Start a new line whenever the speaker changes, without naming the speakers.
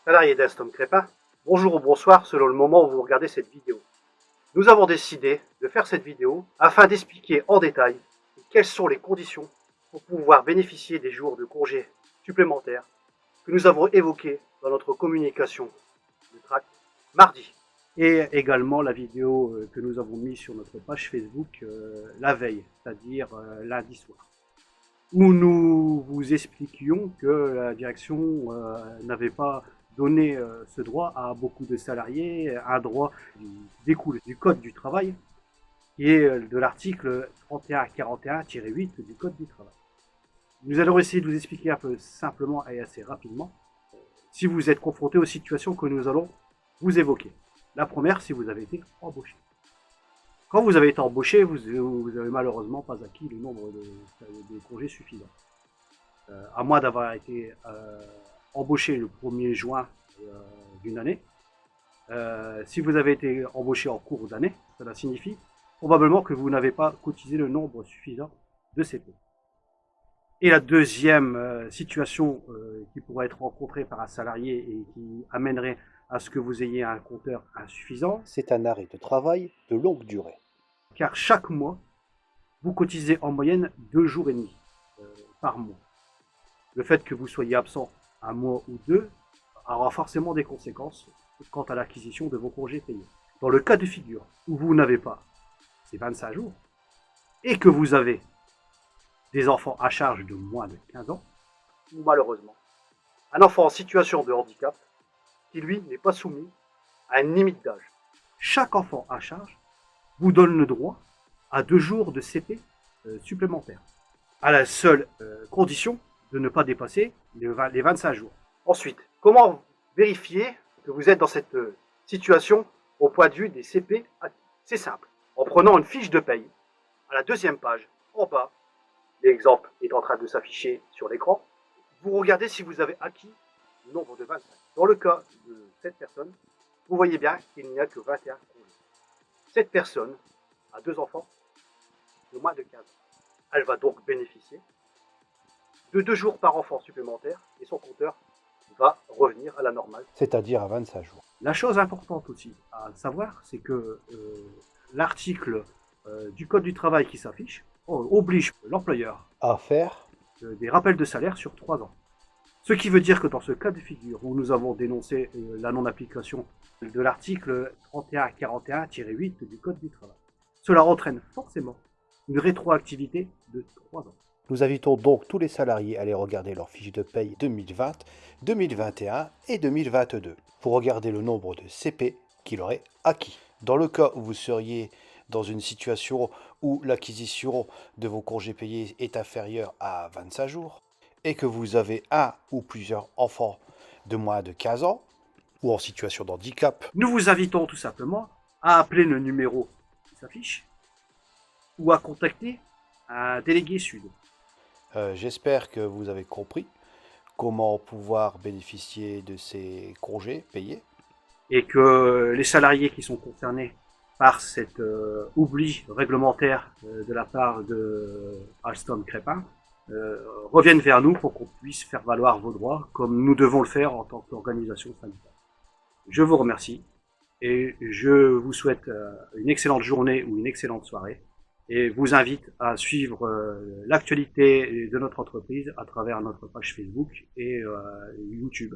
Salariés d'Alstom Crépin, bonjour ou bonsoir selon le moment où vous regardez cette vidéo. Nous avons décidé de faire cette vidéo afin d'expliquer en détail quelles sont les conditions pour pouvoir bénéficier des jours de congés supplémentaires que nous avons évoqués dans notre communication de tract mardi. Et également la vidéo que nous avons mise sur notre page Facebook la veille, c'est-à-dire lundi soir, où nous vous expliquions que la direction n'avait pas donné ce droit à beaucoup de salariés, un droit qui découle du Code du travail, qui est de l'article 3141-8 du Code du travail. Nous allons essayer de vous expliquer un peu simplement et assez rapidement si vous êtes confronté aux situations que nous allons vous évoquer. La première, si vous avez été embauché. Quand vous avez été embauché, vous avez malheureusement pas acquis le nombre de congés suffisants. À moins d'avoir été embauché le 1er juin d'une année. Si vous avez été embauché en cours d'année, cela signifie probablement que vous n'avez pas cotisé le nombre suffisant de CP. Et la deuxième situation qui pourrait être rencontrée par un salarié et qui amènerait à ce que vous ayez un compteur insuffisant,
c'est un arrêt de travail de longue durée.
Car chaque mois, vous cotisez en moyenne 2 jours et demi par mois. Le fait que vous soyez absent un mois ou deux aura forcément des conséquences quant à l'acquisition de vos congés payés. Dans le cas de figure où vous n'avez pas ces 25 jours et que vous avez des enfants à charge de moins de 15 ans, ou malheureusement, un enfant en situation de handicap qui, lui, n'est pas soumis à une limite d'âge. Chaque enfant à charge vous donne le droit à 2 jours de CP supplémentaires, à la seule condition de ne pas dépasser les 25 jours. Ensuite, comment vérifier que vous êtes dans cette situation au point de vue des CP acquis? C'est simple. En prenant une fiche de paye, à la deuxième page, en bas, l'exemple est en train de s'afficher sur l'écran, vous regardez si vous avez acquis le nombre de 25. Dans le cas de cette personne, vous voyez bien qu'il n'y a que 21 congés. Cette personne a 2 enfants de moins de 15 ans. Elle va donc bénéficier de 2 jours par enfant supplémentaire et son compteur va revenir à la normale.
C'est-à-dire à 25 jours.
La chose importante aussi à savoir, c'est que l'article du Code du travail qui s'affiche oblige l'employeur
à faire
des rappels de salaire sur 3 ans. Ce qui veut dire que dans ce cas de figure où nous avons dénoncé la non-application de l'article 3141-8 du Code du travail, cela entraîne forcément une rétroactivité de 3 ans.
Nous invitons donc tous les salariés à aller regarder leur fiche de paye 2020, 2021 et 2022 pour regarder le nombre de CP qu'il aurait acquis. Dans le cas où vous seriez dans une situation où l'acquisition de vos congés payés est inférieure à 25 jours et que vous avez un ou plusieurs enfants de moins de 15 ans ou en situation de handicap,
nous vous invitons tout simplement à appeler le numéro qui s'affiche ou à contacter un délégué sud.
J'espère que vous avez compris comment pouvoir bénéficier de ces congés payés.
Et que les salariés qui sont concernés par cet oubli réglementaire de la part de Alstom Crépin reviennent vers nous pour qu'on puisse faire valoir vos droits comme nous devons le faire en tant qu'organisation syndicale. Je vous remercie et je vous souhaite une excellente journée ou une excellente soirée et vous invite à suivre l'actualité de notre entreprise à travers notre page Facebook et YouTube.